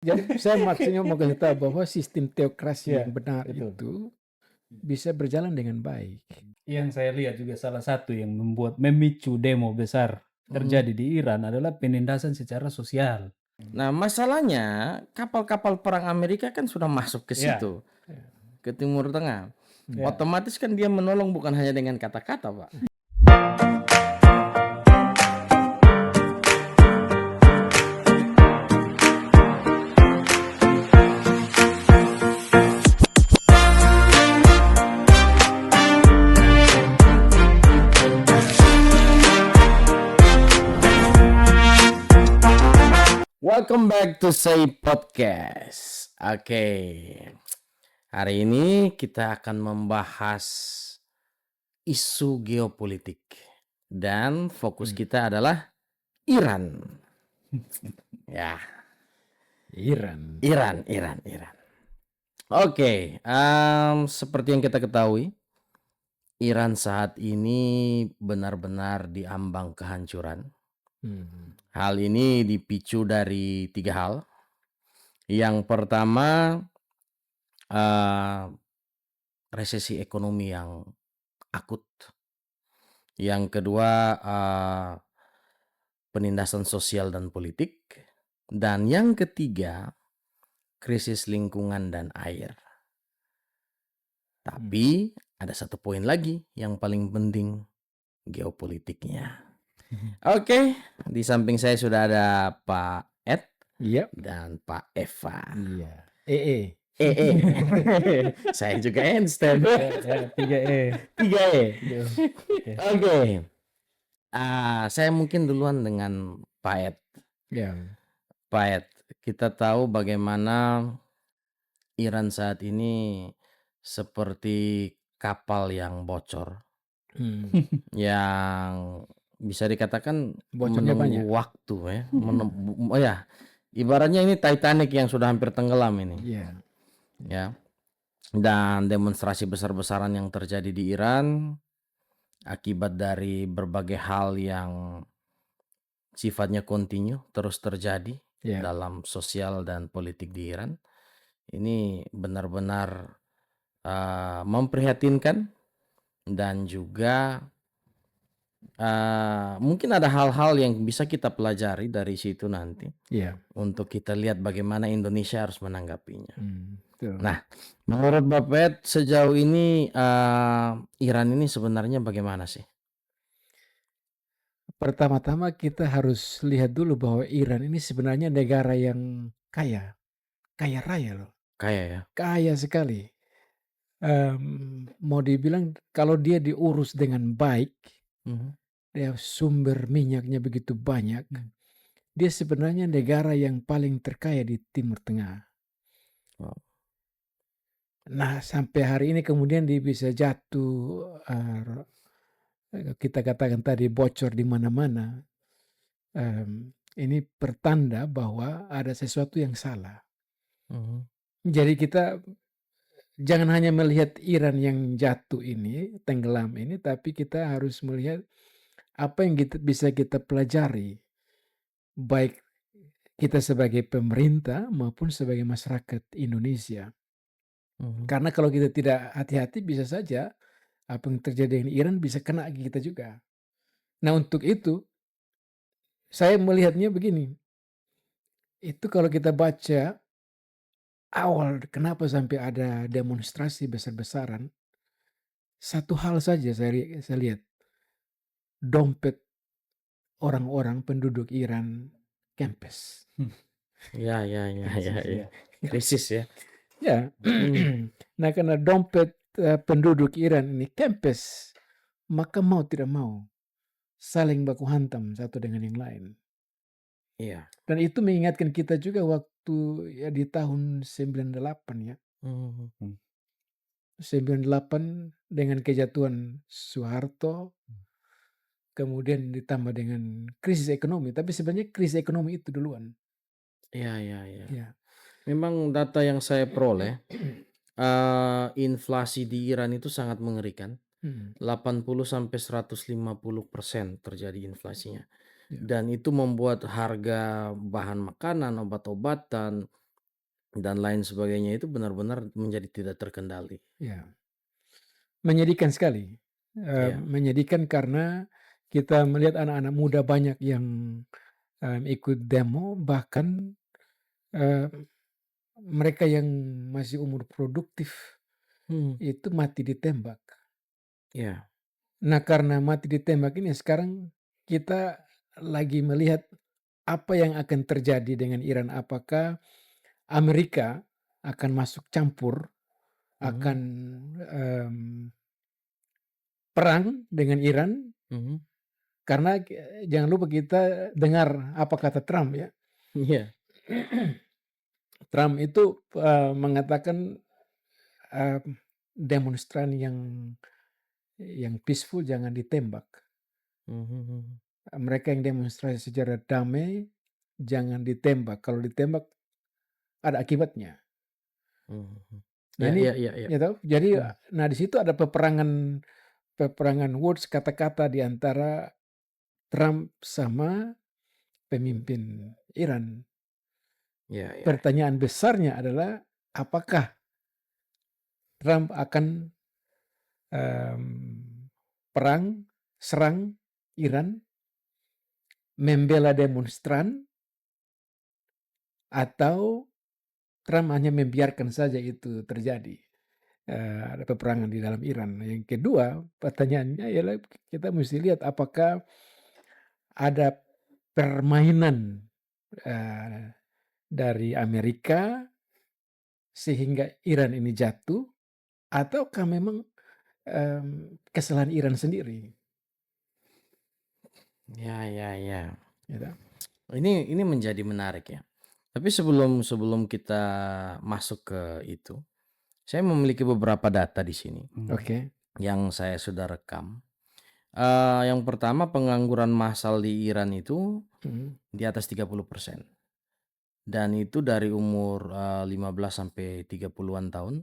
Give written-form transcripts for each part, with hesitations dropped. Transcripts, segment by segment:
Jadi saya maksudnya mau kasih tahu bahwa sistem teokrasi Ya, yang benar betul. itu bisa berjalan dengan baik. Yang saya lihat juga salah satu yang memicu demo besar terjadi di Iran adalah penindasan secara sosial. Nah, masalahnya kapal-kapal perang Amerika kan sudah masuk ke Ya. situ, ke Timur Tengah. Ya. Otomatis kan dia menolong bukan hanya dengan kata-kata, Pak. Welcome back to Say Podcast. Oke. Hari ini kita akan membahas isu geopolitik dan fokus kita adalah Iran. Ya, Iran. Iran. Oke, seperti yang kita ketahui, Iran saat ini benar-benar diambang kehancuran. Hal ini dipicu dari 3 hal. Yang pertama, resesi ekonomi yang akut. Yang kedua, penindasan sosial dan politik. Dan yang ketiga, krisis lingkungan dan air. Tapi ada satu poin lagi yang paling penting, geopolitiknya. Oke, di samping saya sudah ada Pak Ed Iya. dan Pak Eva. Iya. Saya juga Einstein. 3E. 3E. Oke. Saya mungkin duluan dengan Pak Ed. Ya. Pak Ed, kita tahu bagaimana Iran saat ini seperti kapal yang bocor, yang bisa dikatakan Bocornya menunggu banyak. waktu ya. Ibaratnya ini Titanic yang sudah hampir tenggelam ini. Iya. Ya. Dan demonstrasi besar-besaran yang terjadi di Iran akibat dari berbagai hal yang sifatnya kontinu terus terjadi dalam sosial dan politik di Iran. Ini benar-benar memprihatinkan dan juga mungkin ada hal-hal yang bisa kita pelajari dari situ nanti. Untuk kita lihat bagaimana Indonesia harus menanggapinya. Nah, menurut Bapak Ed, sejauh ini Iran ini sebenarnya bagaimana sih? Pertama-tama kita harus lihat dulu bahwa Iran ini sebenarnya negara yang kaya raya loh. Kaya ya? Kaya sekali. Mau dibilang kalau dia diurus dengan baik, dia sumber minyaknya begitu banyak, dia sebenarnya negara yang paling terkaya di Timur Tengah. Nah, sampai hari ini kemudian dia bisa jatuh, kita katakan tadi bocor di mana-mana. Ini pertanda bahwa ada sesuatu yang salah. Jadi kita jangan hanya melihat Iran yang jatuh ini, tenggelam ini, tapi kita harus melihat apa yang bisa kita pelajari, baik kita sebagai pemerintah maupun sebagai masyarakat Indonesia. Karena kalau kita tidak hati-hati bisa saja apa yang terjadi di Iran bisa kena kita juga. Nah, untuk itu saya melihatnya begini. Itu kalau kita baca awal kenapa sampai ada demonstrasi besar-besaran, satu hal saja saya lihat. Dompet orang-orang penduduk Iran kempes. Ya. Krisis ya. Ya. Nah, karena dompet penduduk Iran ini kempes, maka mau tidak mau saling baku hantam satu dengan yang lain. Iya. Dan itu mengingatkan kita juga waktu ya di tahun 98 ya. 98 dengan kejatuhan Soeharto, kemudian ditambah dengan krisis ekonomi. Tapi sebenarnya krisis ekonomi itu duluan. Iya. Memang data yang saya peroleh, inflasi di Iran itu sangat mengerikan. 80-150% terjadi inflasinya. Dan itu membuat harga bahan makanan, obat-obatan, dan lain sebagainya itu benar-benar menjadi tidak terkendali. Ya, menyedihkan sekali. Iya. Menyedihkan karena kita melihat anak-anak muda banyak yang ikut demo, bahkan mereka yang masih umur produktif itu mati ditembak. Iya. Nah, karena mati ditembak ini sekarang kita lagi melihat apa yang akan terjadi dengan Iran. Apakah Amerika akan masuk campur, akan perang dengan Iran? Karena jangan lupa kita dengar apa kata Trump ya. Iya. Trump itu mengatakan demonstran yang peaceful jangan ditembak. Mereka yang demonstrasi secara damai jangan ditembak. Kalau ditembak ada akibatnya. Nah Ya, ini ya, ya, ya. ya tahu. Jadi nah di situ ada peperangan words, kata-kata di antara Trump sama pemimpin Iran. Ya, ya. Pertanyaan besarnya adalah apakah Trump akan perang, serang Iran, membela demonstran, atau Trump hanya membiarkan saja itu terjadi. Ada peperangan di dalam Iran. Yang kedua, pertanyaannya ialah kita mesti lihat apakah ada permainan dari Amerika sehingga Iran ini jatuh, ataukah memang kesalahan Iran sendiri. Ya, ya, ya. Gitu. Ini menjadi menarik ya. Tapi sebelum kita masuk ke itu, saya memiliki beberapa data di sini Oke. yang saya sudah rekam. Yang pertama, pengangguran massal di Iran itu di atas 30%. Dan itu dari umur 15 sampai 30-an tahun.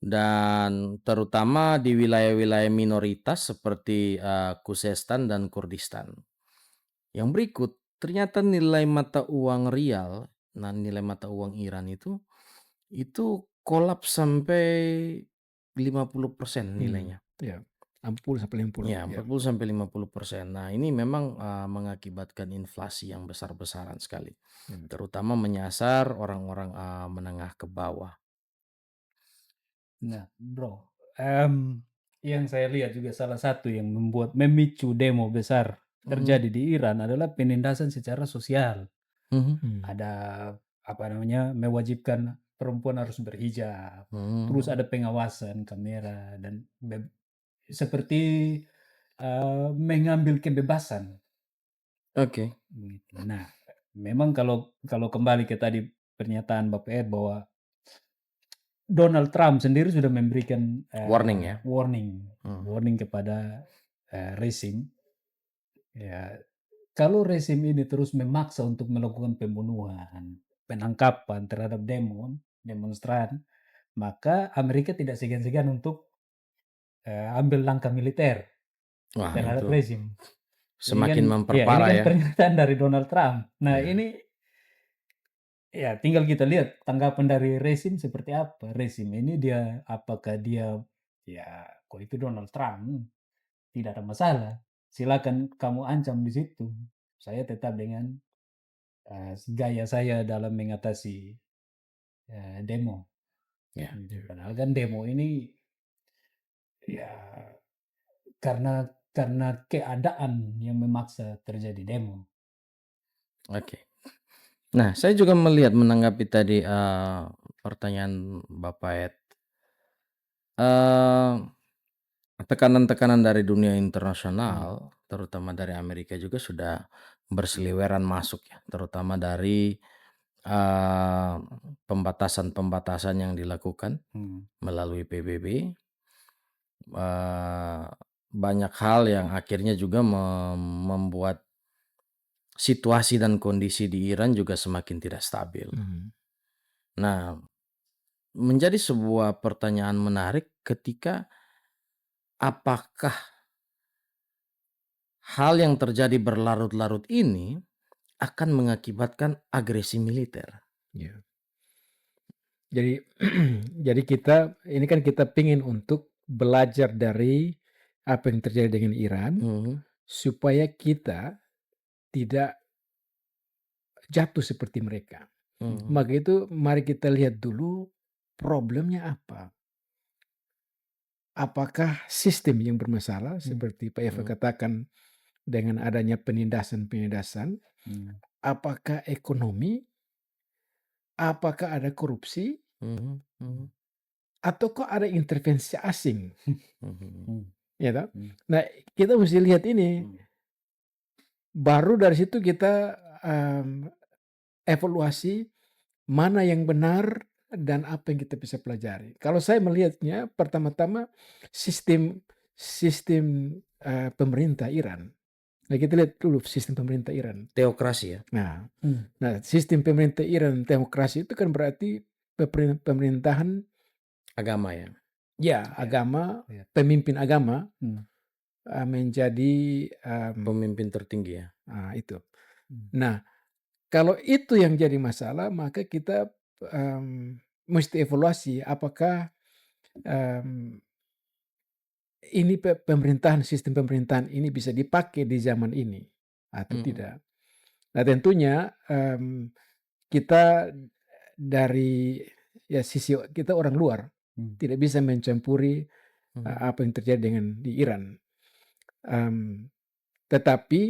Dan terutama di wilayah-wilayah minoritas seperti Khuzestan dan Kurdistan. Yang berikut, ternyata nilai mata uang rial, nah nilai mata uang Iran itu kolaps sampai 50% nilainya. Ya, 40 sampai 50. Ya, 40 sampai 50%. Nah, ini memang mengakibatkan inflasi yang besar-besaran sekali. Terutama menyasar orang-orang menengah ke bawah. Nah, bro, yang saya lihat juga salah satu yang memicu demo besar terjadi di Iran adalah penindasan secara sosial. Ada mewajibkan perempuan harus berhijab, terus ada pengawasan kamera dan seperti mengambil kebebasan. Oke. Nah, memang kalau kembali ke tadi pernyataan Bapak Ed bahwa Donald Trump sendiri sudah memberikan Warning ya? warning kepada rezim. Ya, kalau rezim ini terus memaksa untuk melakukan pembunuhan, penangkapan terhadap demonstran, maka Amerika tidak segan-segan untuk ambil langkah militer Wah, terhadap itu rezim. semakin ini memperparah kan ya. pernyataan dari Donald Trump. Nah, Ya. ini ya tinggal kita lihat tanggapan dari rezim seperti apa. Rezim ini apakah dia ya kok itu Donald Trump, tidak ada masalah. Silakan kamu ancam di situ. Saya tetap dengan gaya saya dalam mengatasi demo. Ya. Padahal kan demo ini ya karena keadaan yang memaksa terjadi demo. Oke. Nah, saya juga melihat menanggapi tadi pertanyaan Bapak Ed. Tekanan-tekanan dari dunia internasional, terutama dari Amerika juga sudah berseliweran masuk ya, terutama dari pembatasan-pembatasan yang dilakukan melalui PBB. Banyak hal yang akhirnya juga membuat situasi dan kondisi di Iran juga semakin tidak stabil. Nah, menjadi sebuah pertanyaan menarik ketika apakah hal yang terjadi berlarut-larut ini akan mengakibatkan agresi militer. Jadi jadi kita ini kan kita pingin untuk belajar dari apa yang terjadi dengan Iran supaya kita tidak jatuh seperti mereka. Maka itu mari kita lihat dulu problemnya apa. Apakah sistem yang bermasalah seperti Pak Eva katakan dengan adanya penindasan-penindasan? Apakah ekonomi? Apakah ada korupsi? Atau kok ada intervensi asing? Ya toh? Nah, kita mesti lihat ini. Baru dari situ kita evaluasi mana yang benar dan apa yang kita bisa pelajari. Kalau saya melihatnya pertama-tama sistem pemerintah Iran. Nah, kita lihat dulu sistem pemerintah Iran. Teokrasi ya? Nah, sistem pemerintah Iran teokrasi itu kan berarti pemerintahan agama ya? Ya, agama, pemimpin agama menjadi pemimpin tertinggi ya? Itu. Nah, kalau itu yang jadi masalah, maka kita mesti evaluasi apakah ini sistem pemerintahan ini bisa dipakai di zaman ini atau tidak. Nah, tentunya kita dari sisi kita orang luar tidak bisa mencampuri apa yang terjadi di Iran. Tetapi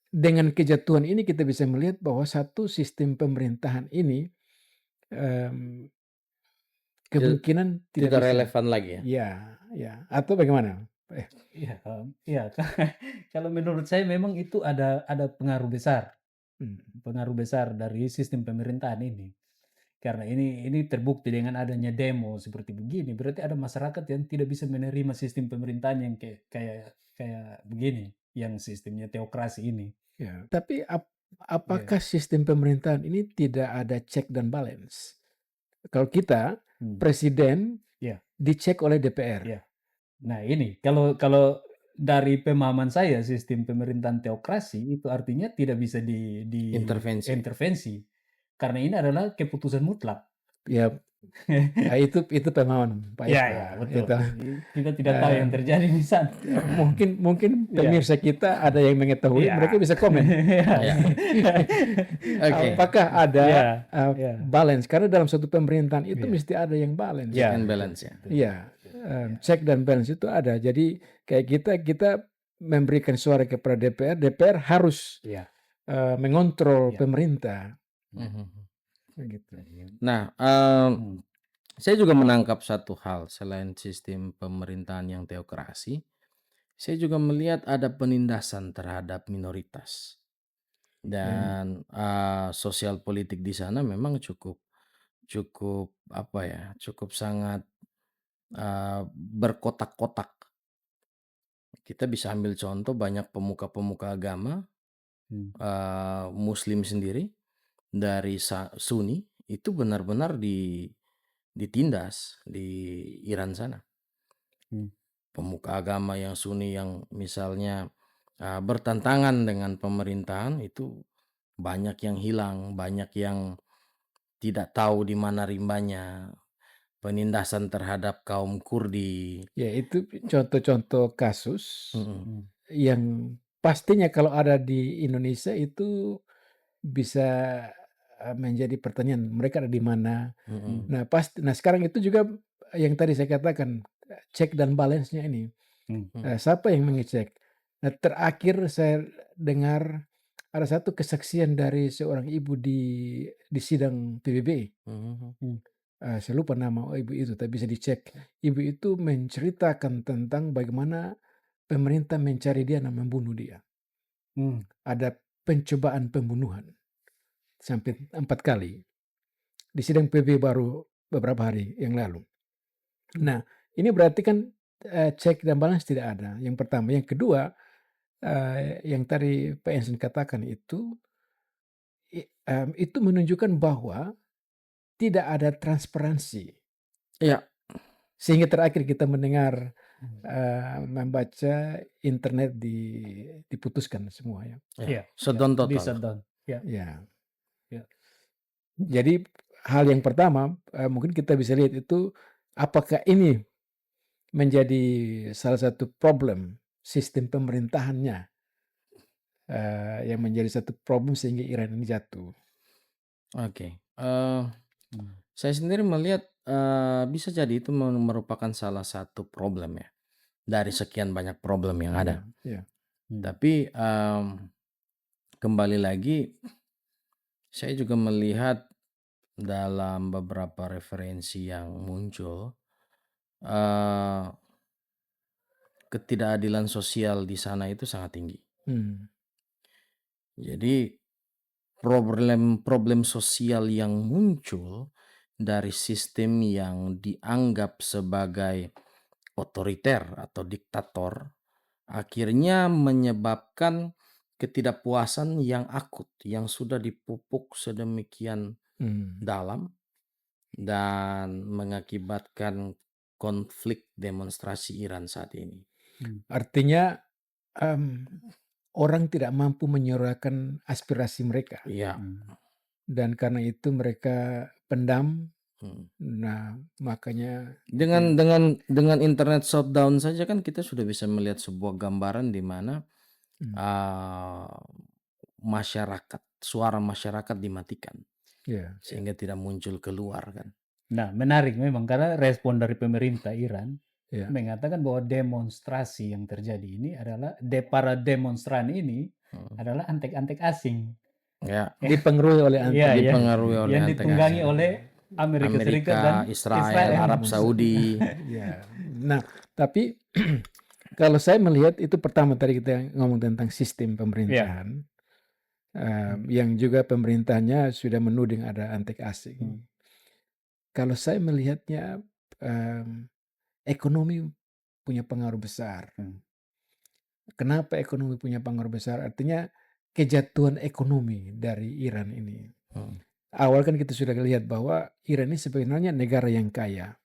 dengan kejatuhan ini kita bisa melihat bahwa satu sistem pemerintahan ini kemungkinan tidak relevan lagi ya. Ya, atau bagaimana? Iya, kalau menurut saya memang itu ada pengaruh besar. Pengaruh besar dari sistem pemerintahan ini. Karena ini terbukti dengan adanya demo seperti begini, berarti ada masyarakat yang tidak bisa menerima sistem pemerintahan yang kayak begini, yang sistemnya teokrasi ini. Ya, tapi apakah sistem pemerintahan ini tidak ada check dan balance? Kalau kita presiden dicek oleh DPR. Nah, ini kalau dari pemahaman saya sistem pemerintahan teokrasi itu artinya tidak bisa intervensi. Karena ini adalah keputusan mutlak. Ya, itu pemahaman Pak Eva. Ya, betul. Kita tidak tahu yang terjadi di sana. Mungkin pemirsa kita ada yang mengetahui, mereka bisa komen. Apakah ada balance? Karena dalam suatu pemerintahan itu mesti ada yang balance. Check and balance ya. Iya, check dan balance itu ada. Jadi kayak kita memberikan suara kepada DPR, DPR harus mengontrol pemerintah. Begitu. Nah, saya juga menangkap satu hal selain sistem pemerintahan yang teokrasi, saya juga melihat ada penindasan terhadap minoritas dan sosial politik di sana memang cukup apa ya, cukup sangat berkotak-kotak. Kita bisa ambil contoh banyak pemuka-pemuka agama Muslim sendiri dari Sunni itu benar-benar ditindas di Iran sana. Pemuka agama yang Sunni yang misalnya bertentangan dengan pemerintahan itu banyak yang hilang, banyak yang tidak tahu di mana rimbanya. Penindasan terhadap kaum Kurdi. Ya, itu contoh-contoh kasus yang pastinya kalau ada di Indonesia itu bisa menjadi pertanyaan mereka ada di mana. Nah, sekarang itu juga yang tadi saya katakan cek dan balance-nya ini. Siapa yang mengecek? Nah, terakhir saya dengar ada satu kesaksian dari seorang ibu di sidang PBB. Saya lupa nama ibu itu, tapi bisa dicek. Ibu itu menceritakan tentang bagaimana pemerintah mencari dia dan membunuh dia. Ada pencobaan pembunuhan sampai 4 kali di sidang PBB baru beberapa hari yang lalu. Nah, ini berarti kan cek dan balance tidak ada. Yang pertama, yang kedua, yang tadi Pak Ensen katakan itu menunjukkan bahwa tidak ada transparansi. Ya. Sehingga terakhir kita mendengar membaca internet diputuskan semua ya. Shutdown total. Shutdown. Ya. Jadi hal yang pertama, mungkin kita bisa lihat itu, apakah ini menjadi salah satu problem sistem pemerintahannya, yang menjadi satu problem sehingga Iran ini jatuh. Oke, Hmm. saya sendiri melihat, bisa jadi itu merupakan salah satu problem ya, dari sekian banyak problem yang ada. Iya. Tapi, kembali lagi, saya juga melihat dalam beberapa referensi yang muncul, ketidakadilan sosial di sana itu sangat tinggi. Jadi problem sosial yang muncul dari sistem yang dianggap sebagai otoriter atau diktator, akhirnya menyebabkan ketidakpuasan yang akut, yang sudah dipupuk sedemikian dalam dan mengakibatkan konflik demonstrasi Iran saat ini. Artinya, orang tidak mampu menyuarakan aspirasi mereka. Iya. Dan karena itu mereka pendam. Nah, makanya Dengan internet shutdown saja kan kita sudah bisa melihat sebuah gambaran di mana masyarakat, suara masyarakat dimatikan, sehingga tidak muncul keluar kan. Nah, menarik memang karena respon dari pemerintah Iran mengatakan bahwa demonstrasi yang terjadi ini adalah para demonstran ini adalah antek-antek asing. Ya, dipengaruhi oleh dipengaruhi oleh yang antek ditunggangi asing. oleh Amerika Serikat dan Israel, Arab Saudi. Ya. Nah, tapi kalau saya melihat itu pertama tadi kita ngomong tentang sistem pemerintahan, yang juga pemerintahnya sudah menuding ada antek asing. Kalau saya melihatnya, ekonomi punya pengaruh besar. Kenapa ekonomi punya pengaruh besar? Artinya kejatuhan ekonomi dari Iran ini. Awal kan kita sudah lihat bahwa Iran ini sebenarnya negara yang kaya.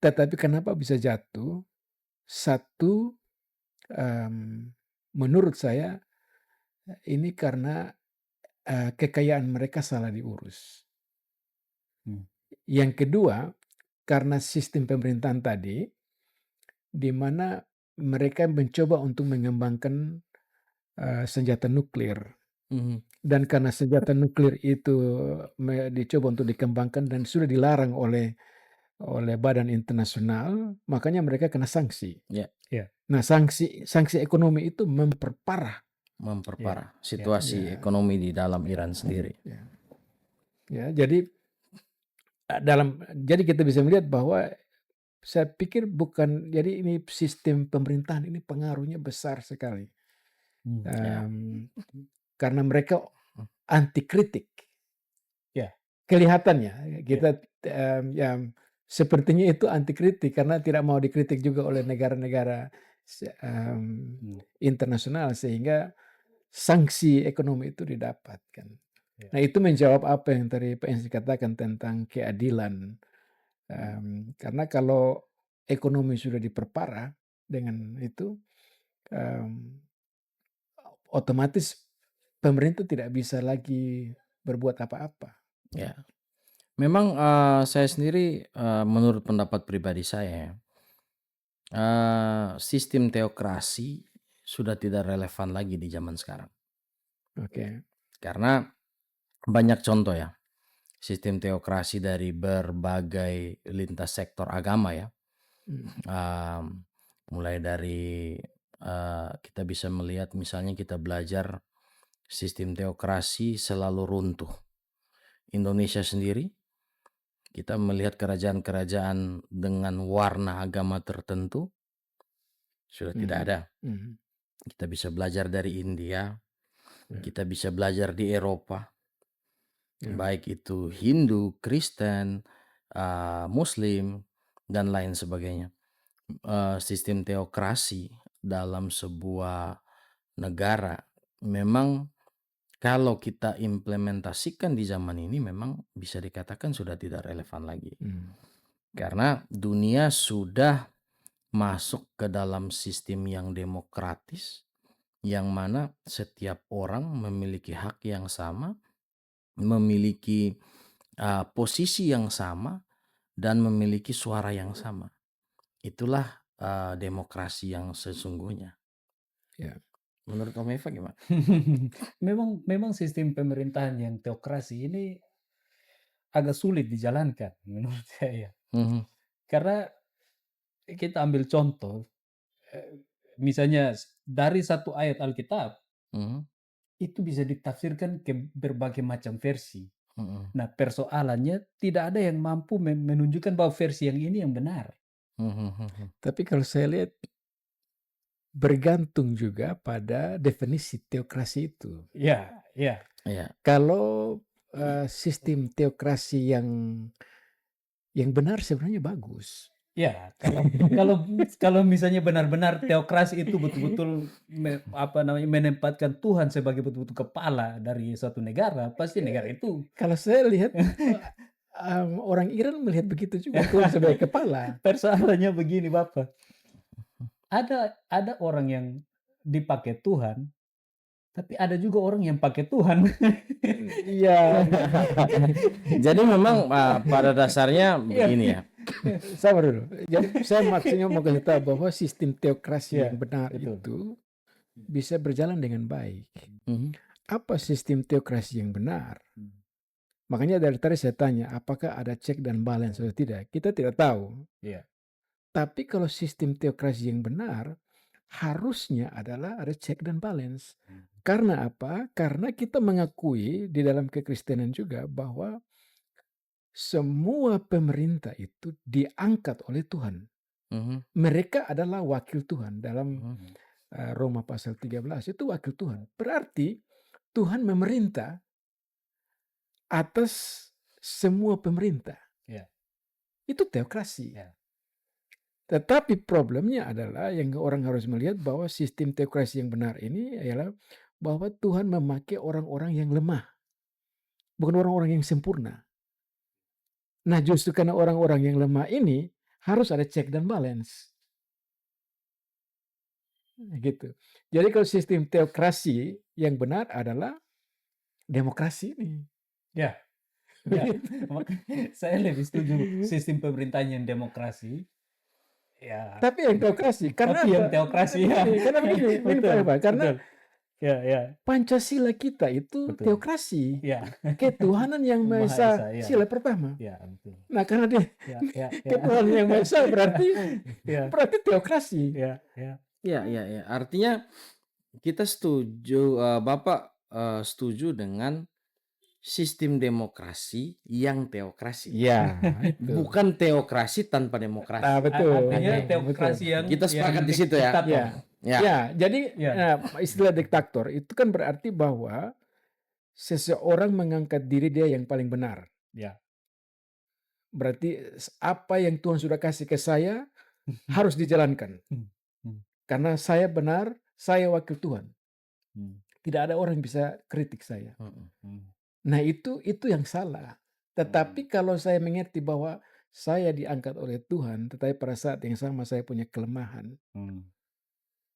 Tetapi kenapa bisa jatuh? Satu, menurut saya ini karena kekayaan mereka salah diurus. Yang kedua, karena sistem pemerintahan tadi, di mana mereka mencoba untuk mengembangkan senjata nuklir. Dan karena senjata nuklir itu dicoba untuk dikembangkan dan sudah dilarang oleh badan internasional, makanya mereka kena sanksi. Nah, sanksi ekonomi itu memperparah situasi ekonomi di dalam Iran sendiri. Jadi kita bisa melihat bahwa saya pikir jadi ini sistem pemerintahan ini pengaruhnya besar sekali. Karena mereka anti kritik. Kelihatannya kita sepertinya itu anti kritik karena tidak mau dikritik juga oleh negara-negara internasional, sehingga sanksi ekonomi itu didapatkan. Nah, itu menjawab apa yang tadi Pak Ensi katakan tentang keadilan. Karena kalau ekonomi sudah diperparah dengan itu, otomatis pemerintah tidak bisa lagi berbuat apa-apa. Ya, memang saya sendiri, menurut pendapat pribadi saya, sistem teokrasi sudah tidak relevan lagi di zaman sekarang. Karena banyak contoh ya, sistem teokrasi dari berbagai lintas sektor agama ya. Mulai dari kita bisa melihat, misalnya kita belajar sistem teokrasi selalu runtuh. Indonesia sendiri, kita melihat kerajaan-kerajaan dengan warna agama tertentu sudah tidak ada. Kita bisa belajar dari India, kita bisa belajar di Eropa, baik itu Hindu, Kristen, Muslim, dan lain sebagainya. Sistem teokrasi dalam sebuah negara memang kalau kita implementasikan di zaman ini memang bisa dikatakan sudah tidak relevan lagi. Karena dunia sudah masuk ke dalam sistem yang demokratis, yang mana setiap orang memiliki hak yang sama, memiliki posisi yang sama dan memiliki suara yang sama. Itulah demokrasi yang sesungguhnya. Ya. Menurut Om Eva gimana? Memang sistem pemerintahan yang teokrasi ini agak sulit dijalankan menurut saya. Karena kita ambil contoh, misalnya dari satu ayat Alkitab, itu bisa ditafsirkan ke berbagai macam versi. Nah, persoalannya tidak ada yang mampu menunjukkan bahwa versi yang ini yang benar. Tapi kalau saya lihat bergantung juga pada definisi teokrasi itu. Ya. Kalau sistem teokrasi yang benar sebenarnya bagus. Ya, kalau misalnya benar-benar teokrasi itu betul-betul menempatkan Tuhan sebagai betul-betul kepala dari suatu negara, pasti negara itu. Kalau saya lihat orang Iran melihat begitu juga, Tuhan sebagai kepala. Persoalannya begini, Bapak. Ada orang yang dipakai Tuhan, tapi ada juga orang yang pakai Tuhan. Iya. Jadi memang pada dasarnya begini ya. Sabar dulu. Jadi saya maksudnya mau kasih tahu bahwa sistem teokrasi yang benar betul. itu bisa berjalan dengan baik. Apa sistem teokrasi yang benar? Makanya dari tadi saya tanya, apakah ada check dan balance atau tidak? Kita tidak tahu. Tapi kalau sistem teokrasi yang benar, harusnya adalah ada check dan balance. Karena apa? Karena kita mengakui di dalam kekristenan juga bahwa semua pemerintah itu diangkat oleh Tuhan. Mereka adalah wakil Tuhan. Dalam Roma pasal 13 itu wakil Tuhan. Berarti Tuhan memerintah atas semua pemerintah. Itu teokrasi. Tetapi problemnya adalah yang orang harus melihat bahwa sistem teokrasi yang benar ini adalah bahwa Tuhan memakai orang-orang yang lemah. Bukan orang-orang yang sempurna. Nah, justru karena orang-orang yang lemah ini harus ada check dan balance. Gitu. Jadi kalau sistem teokrasi yang benar adalah demokrasi ini. Ya. Saya lebih setuju sistem pemerintahan yang demokrasi. Ya. Tapi yang teokrasi karena Karena begini, Pak. Karena Pancasila kita itu teokrasi. Ketuhanan yang Maha Esa, sila pertama. Nah, karena dia ketuhanan yang Maha Esa berarti teokrasi. Ya. Artinya kita setuju, Bapak setuju dengan sistem demokrasi yang teokrasi. Ya, bukan teokrasi tanpa demokrasi. Betul. Artinya teokrasi yang kita sepakat di situ ya. Ya, jadi istilah diktator itu kan berarti bahwa seseorang mengangkat diri dia yang paling benar. Berarti apa yang Tuhan sudah kasih ke saya harus dijalankan. Karena saya benar, saya wakil Tuhan. Tidak ada orang yang bisa kritik saya. Nah, itu yang salah. Tetapi kalau saya mengerti bahwa saya diangkat oleh Tuhan, tetapi pada saat yang sama saya punya kelemahan,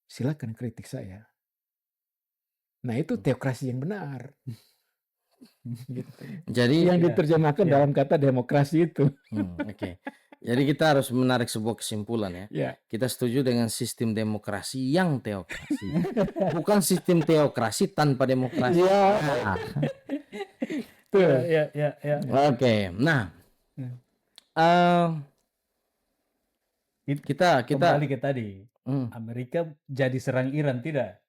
silakan kritik saya. Nah, itu teokrasi yang benar. Gitu. Jadi yang diterjemahkan dalam kata demokrasi itu. Oke. Jadi kita harus menarik sebuah kesimpulan ya. Kita setuju dengan sistem demokrasi yang teokrasi. Bukan sistem teokrasi tanpa demokrasi. Oke. Nah, kita kembali ke tadi. Amerika jadi serang Iran tidak?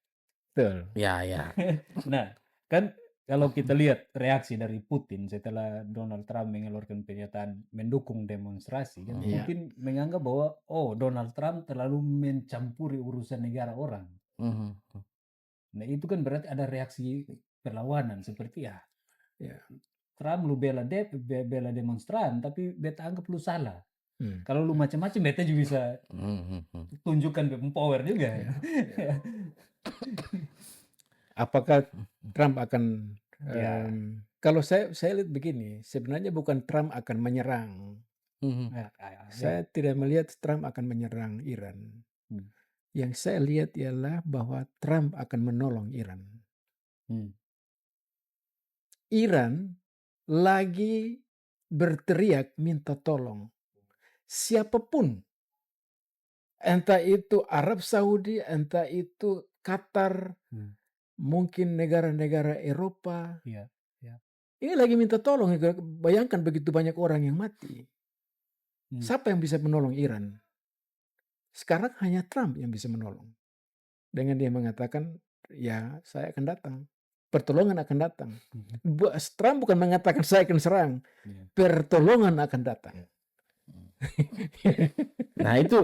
Betul. Ya. Nah, kan kalau kita lihat reaksi dari Putin setelah Donald Trump mengeluarkan pernyataan mendukung demonstrasi, kan Putin menganggap bahwa Donald Trump terlalu mencampuri urusan negara orang. Nah, itu kan berarti ada reaksi perlawanan seperti Trump lu bela demonstran, tapi beta anggap lu salah. Kalau lu macam-macam, beta juga bisa tunjukkan power juga. Apakah Trump akan kalau saya lihat begini, sebenarnya bukan Trump akan menyerang. Saya tidak melihat Trump akan menyerang Iran. Yang saya lihat ialah bahwa Trump akan menolong Iran. Iran lagi berteriak minta tolong. Siapapun, entah itu Arab Saudi, entah itu Qatar, mungkin negara-negara Eropa. Iya, iya. Ini lagi minta tolong. Bayangkan begitu banyak orang yang mati. Siapa yang bisa menolong Iran? Sekarang hanya Trump yang bisa menolong. Dengan dia mengatakan, ya saya akan datang. Pertolongan akan datang. Trump bukan mengatakan saya akan serang. Pertolongan akan datang. Nah, itu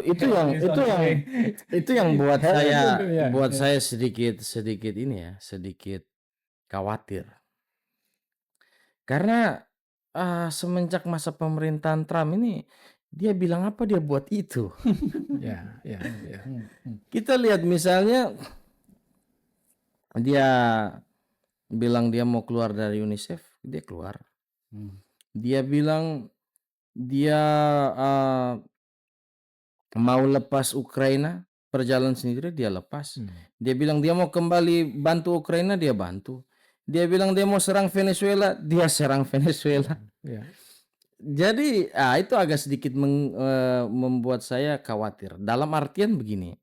yang buat saya sedikit khawatir. Karena semenjak masa pemerintahan Trump ini, dia bilang apa dia buat itu. Ya. Kita lihat misalnya dia bilang dia mau keluar dari UNICEF, dia keluar. Dia bilang dia mau lepas Ukraina, perjalanan sendiri dia lepas. Dia bilang dia mau kembali bantu Ukraina, dia bantu. Dia bilang dia mau serang Venezuela, dia serang Venezuela. Jadi itu agak sedikit membuat saya khawatir. Dalam artian begini,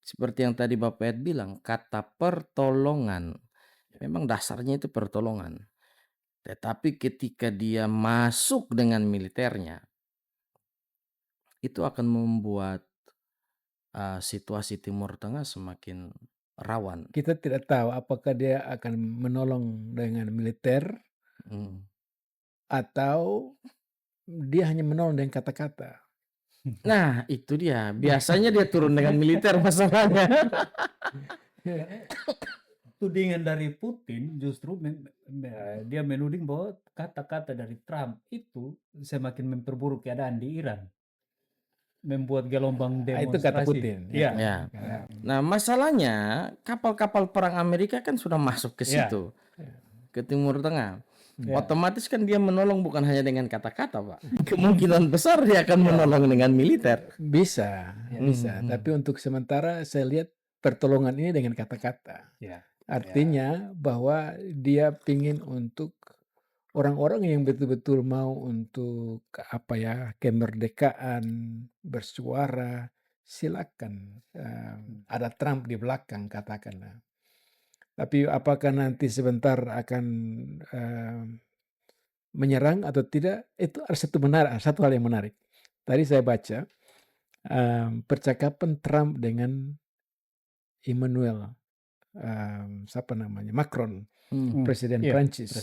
seperti yang tadi Bapak Ed bilang, kata pertolongan, memang dasarnya itu pertolongan. Tetapi ketika dia masuk dengan militernya, itu akan membuat situasi Timur Tengah semakin rawan. Kita tidak tahu apakah dia akan menolong dengan militer atau dia hanya menolong dengan kata-kata. Nah, itu dia. Biasanya dia turun dengan militer masalahnya. Tudingan dari Putin justru dia menuding bahwa kata-kata dari Trump itu semakin memperburuk keadaan di Iran. Membuat gelombang demonstrasi. Itu kata Putin. Ya. Nah, masalahnya kapal-kapal perang Amerika kan sudah masuk ke situ, ke Timur Tengah. Otomatis kan dia menolong bukan hanya dengan kata-kata, Pak. Kemungkinan besar dia akan menolong dengan militer. Bisa. Tapi untuk sementara saya lihat pertolongan ini dengan kata-kata. Artinya bahwa dia ingin untuk orang-orang yang betul-betul mau untuk kemerdekaan, bersuara, silakan. Ada Trump di belakang katakanlah. Tapi apakah nanti sebentar akan menyerang atau tidak, itu satu hal yang menarik. Tadi saya baca percakapan Trump dengan Emmanuel Macron, Presiden Prancis.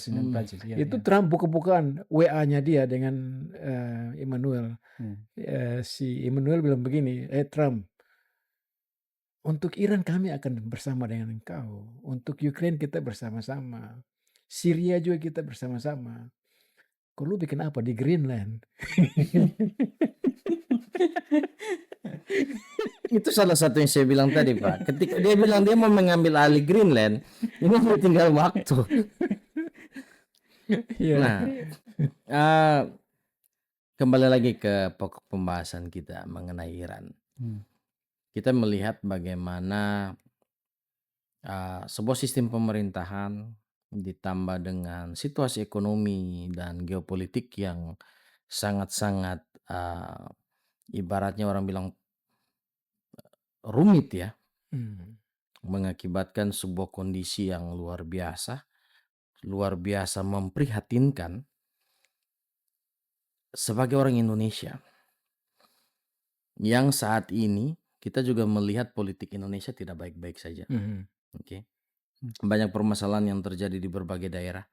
Itu Trump buka-bukaan WA-nya dia dengan Emmanuel. Si Emmanuel bilang begini, Trump, untuk Iran kami akan bersama dengan engkau. Untuk Ukraine kita bersama-sama. Syria juga kita bersama-sama. Kok lu bikin apa di Greenland? Itu salah satu yang saya bilang tadi, Pak. Ketika dia bilang dia mau mengambil alih Greenland, ini tinggal waktu. Nah, kembali lagi ke pokok pembahasan kita mengenai Iran. Kita melihat bagaimana sebuah sistem pemerintahan ditambah dengan situasi ekonomi dan geopolitik yang sangat-sangat ibaratnya orang bilang rumit ya, mengakibatkan sebuah kondisi yang luar biasa memprihatinkan sebagai orang Indonesia yang saat ini kita juga melihat politik Indonesia tidak baik-baik saja. Banyak permasalahan yang terjadi di berbagai daerah,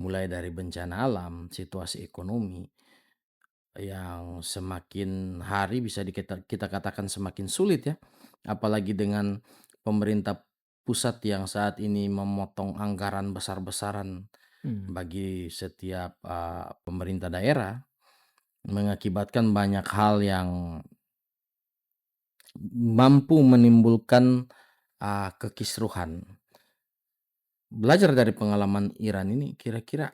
mulai dari bencana alam, situasi ekonomi yang semakin hari bisa kita katakan semakin sulit ya, apalagi dengan pemerintah pusat yang saat ini memotong anggaran besar-besaran bagi setiap pemerintah daerah, mengakibatkan banyak hal yang mampu menimbulkan kekisruhan. Belajar dari pengalaman Iran ini, kira-kira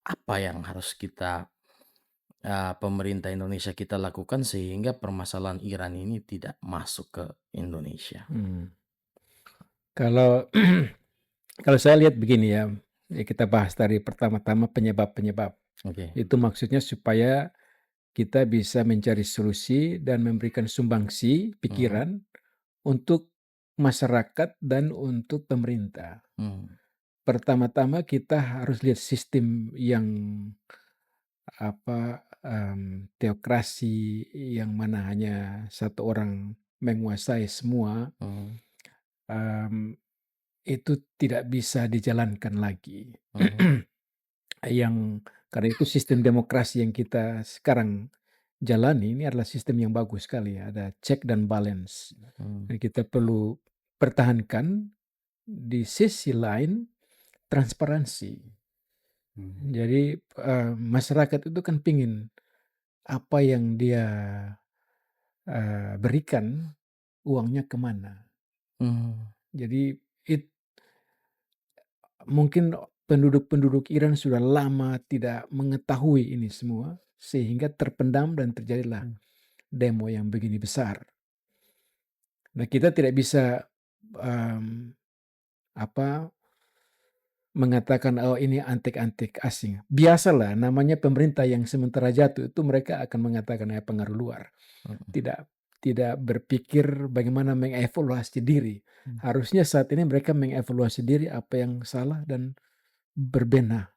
apa yang harus kita pemerintah Indonesia kita lakukan sehingga permasalahan Iran ini tidak masuk ke Indonesia? Kalau saya lihat begini ya, kita bahas dari pertama-tama penyebab-penyebab. Oke. Itu maksudnya supaya kita bisa mencari solusi dan memberikan sumbangsi pikiran untuk masyarakat dan untuk pemerintah. Pertama-tama kita harus lihat sistem yang teokrasi yang mana hanya satu orang menguasai semua, itu tidak bisa dijalankan lagi. Karena itu sistem demokrasi yang kita sekarang jalani ini adalah sistem yang bagus sekali ya, ada check dan balance. Dan kita perlu pertahankan di sisi lain transparansi. Jadi masyarakat itu kan pingin apa yang dia berikan uangnya kemana. Jadi mungkin penduduk-penduduk Iran sudah lama tidak mengetahui ini semua sehingga terpendam dan terjadilah demo yang begini besar. Nah, kita tidak bisa mengatakan oh ini antek-antek asing. Biasalah namanya pemerintah yang sementara jatuh itu mereka akan mengatakan pengaruh luar. Tidak berpikir bagaimana mengevaluasi diri. Harusnya saat ini mereka mengevaluasi diri apa yang salah dan berbenah.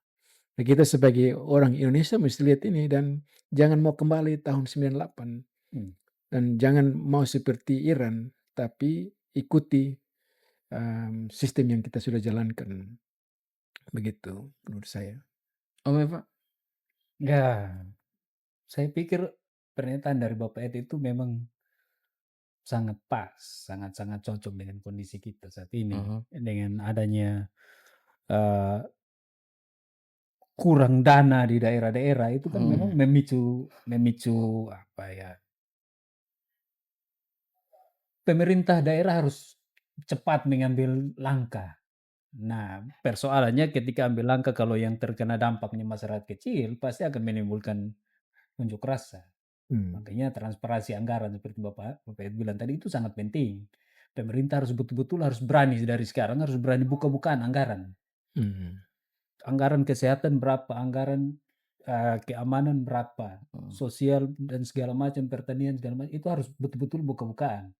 Nah, kita sebagai orang Indonesia mesti lihat ini dan jangan mau kembali tahun 98 dan jangan mau seperti Iran, tapi ikuti sistem yang kita sudah jalankan. Begitu menurut saya. Pak? Ya, saya pikir pernyataan dari Bapak Ed itu memang sangat pas, sangat-sangat cocok dengan kondisi kita saat ini. Dengan adanya kurang dana di daerah-daerah itu kan memang memicu apa ya? Pemerintah daerah harus cepat mengambil langkah. Nah, persoalannya ketika ambil langkah kalau yang terkena dampaknya masyarakat kecil pasti akan menimbulkan unjuk rasa. Makanya transparansi anggaran seperti Bapak bilang tadi itu sangat penting. Pemerintah harus betul-betul harus berani dari sekarang harus berani buka-bukaan anggaran. Anggaran kesehatan berapa, anggaran keamanan berapa, sosial dan segala macam, pertanian segala macam, itu harus betul-betul buka-bukaan.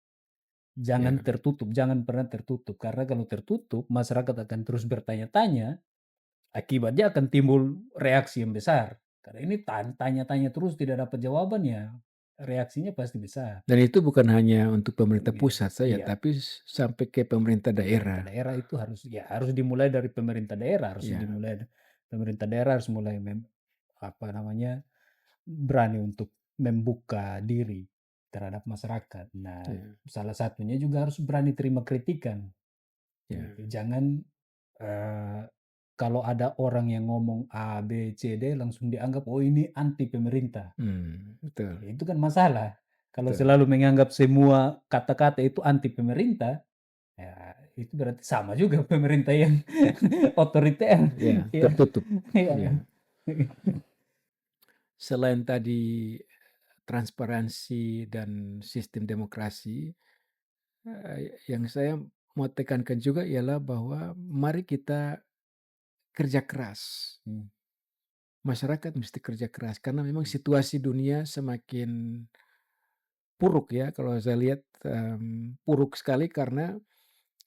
Jangan tertutup, jangan pernah tertutup. Karena kalau tertutup, masyarakat akan terus bertanya-tanya, akibatnya akan timbul reaksi yang besar. Karena ini tanya-tanya terus tidak dapat jawaban ya, reaksinya pasti besar. Dan itu bukan hanya untuk pemerintah pusat saja, tapi sampai ke pemerintah daerah. Pemerintah daerah itu harus dimulai dari pemerintah daerah, pemerintah daerah harus mulai berani untuk membuka diri terhadap masyarakat. Nah, salah satunya juga harus berani terima kritikan. Jangan kalau ada orang yang ngomong A, B, C, D langsung dianggap oh ini anti pemerintah. Betul. Itu kan masalah. Kalau selalu menganggap semua kata-kata itu anti pemerintah, ya itu berarti sama juga pemerintah yang otoriter. Tertutup. Selain tadi transparansi dan sistem demokrasi, yang saya mau tekankan juga ialah bahwa mari kita kerja keras. Masyarakat mesti kerja keras karena memang situasi dunia semakin buruk ya, kalau saya lihat buruk sekali karena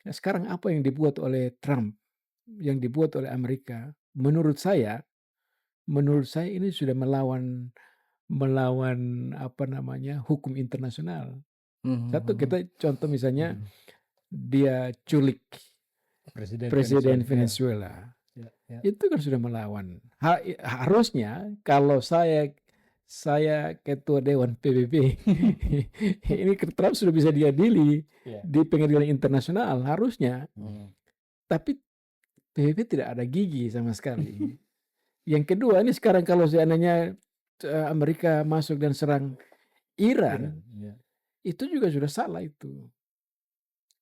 sekarang apa yang dibuat oleh Trump, yang dibuat oleh Amerika, menurut saya ini sudah melawan hukum internasional. Kita contoh misalnya dia culik Presiden Venezuela. Itu kan sudah melawan. Harusnya kalau saya ketua Dewan PBB, ini Trump sudah bisa diadili di pengadilan internasional harusnya. Tapi PBB tidak ada gigi sama sekali. Yang kedua ini sekarang kalau seandainya Amerika masuk dan serang Iran, itu juga sudah salah itu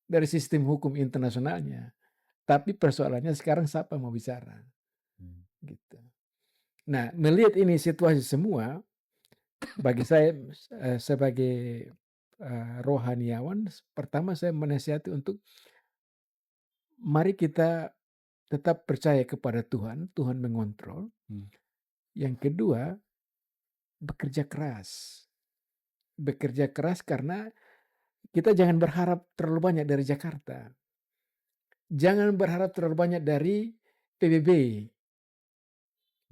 dari sistem hukum internasionalnya. Tapi persoalannya sekarang siapa mau bicara, gitu. Nah, melihat ini situasi semua, bagi saya sebagai rohaniawan, pertama saya menasihati untuk mari kita tetap percaya kepada Tuhan, Tuhan mengontrol. Yang kedua, bekerja keras. Bekerja keras karena kita jangan berharap terlalu banyak dari Jakarta. Jangan berharap terlalu banyak dari PBB.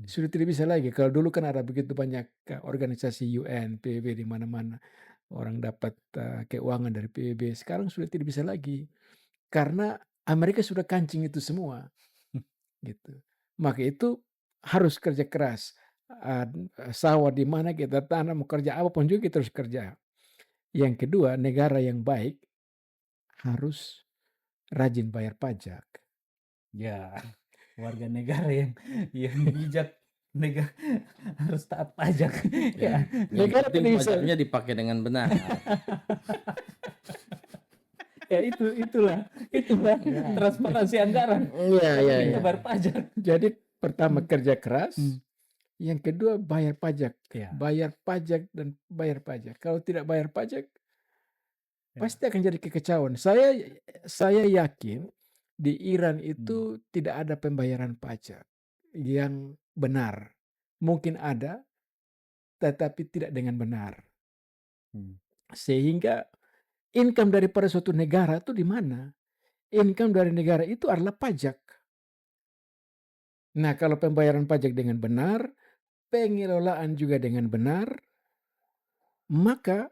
Sudah tidak bisa lagi. Kalau dulu kan ada begitu banyak organisasi UN, PBB di mana-mana. Orang dapat keuangan dari PBB. Sekarang sudah tidak bisa lagi. Karena Amerika sudah kancing itu semua. Gitu. Maka itu harus kerja keras. Sawah di mana kita tanam, kerja apapun juga kita harus kerja. Yang kedua, negara yang baik harus rajin bayar pajak. Ya, warga negara yang bijak, negara harus taat pajak. Ya, negara tidak bisa pajaknya dipakai dengan benar. Ya itulah transparansi anggaran. Iya. Kita bayar pajak. Jadi pertama kerja keras, yang kedua bayar pajak. Bayar pajak dan bayar pajak. Kalau tidak bayar pajak, pasti akan jadi kekecauan. Saya yakin di Iran itu tidak ada pembayaran pajak yang benar. Mungkin ada, tetapi tidak dengan benar. Sehingga income daripada suatu negara itu di mana? Income dari negara itu adalah pajak. Nah, kalau pembayaran pajak dengan benar, pengelolaan juga dengan benar, maka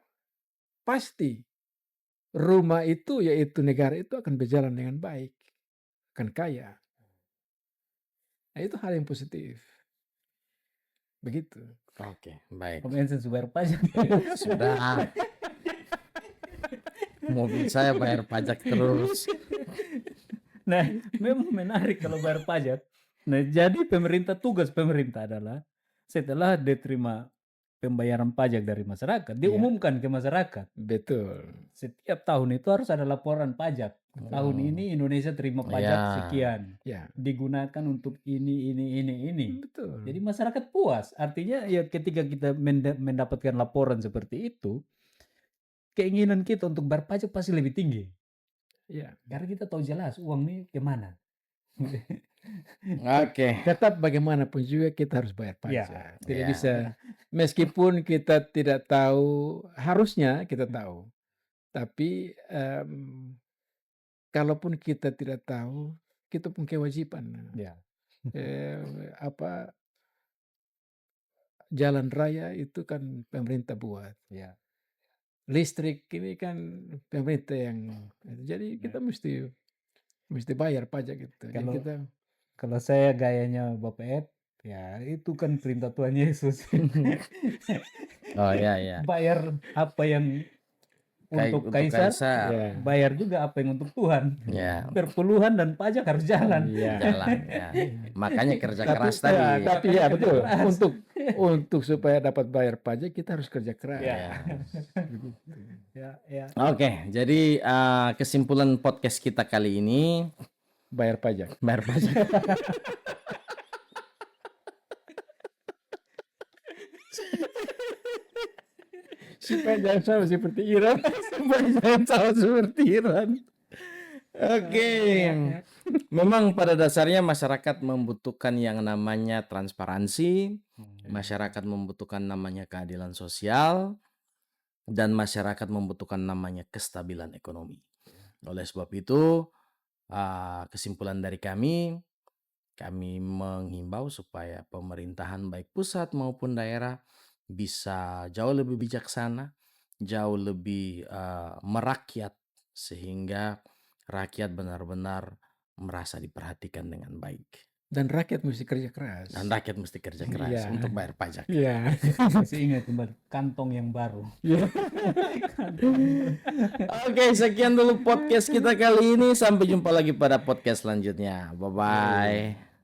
pasti rumah itu, yaitu negara itu akan berjalan dengan baik, akan kaya. Nah, itu hal yang positif. Begitu. Oke, baik. Komensen bayar pajak. Sudah. Mobil saya bayar pajak terus. Nah, memang menarik kalau bayar pajak. Nah, jadi tugas pemerintah adalah setelah diterima pembayaran pajak dari masyarakat, diumumkan ke masyarakat. Betul. Setiap tahun itu harus ada laporan pajak. Tahun ini Indonesia terima pajak sekian. Digunakan untuk ini. Betul. Jadi masyarakat puas. Artinya ya ketika kita mendapatkan laporan seperti itu, keinginan kita untuk bayar pajak pasti lebih tinggi. Karena kita tahu jelas uang ini kemana. Oke. Tetap bagaimanapun juga kita harus bayar pajak. Tidak bisa, meskipun kita tidak tahu, harusnya kita tahu. Tapi kalaupun kita tidak tahu, kita punya kewajiban. Jalan raya itu kan pemerintah buat. Listrik ini kan pemerintah yang, jadi kita mesti bayar pajak itu. Kalau saya gayanya Bapak Ed, ya itu kan perintah Tuhan Yesus. Oh iya. Bayar apa yang untuk Kaisar, bayar juga apa yang untuk Tuhan. Perpuluhan dan pajak harus jalan. Makanya kerja keras tadi. Tapi ya betul. Untuk supaya dapat bayar pajak kita harus kerja keras. Oke, jadi kesimpulan podcast kita kali ini, bayar pajak. Supaya jangan sama seperti Iran. Oke. Memang pada dasarnya masyarakat membutuhkan yang namanya transparansi, masyarakat membutuhkan namanya keadilan sosial, dan masyarakat membutuhkan namanya kestabilan ekonomi. Oleh sebab itu, kesimpulan dari kami menghimbau supaya pemerintahan baik pusat maupun daerah bisa jauh lebih bijaksana, jauh lebih merakyat, sehingga rakyat benar-benar merasa diperhatikan dengan baik. Dan rakyat mesti kerja keras. Untuk bayar pajak. Masih ingat kembali kantong yang baru. Oke, sekian dulu podcast kita kali ini. Sampai jumpa lagi pada podcast selanjutnya. Bye-bye.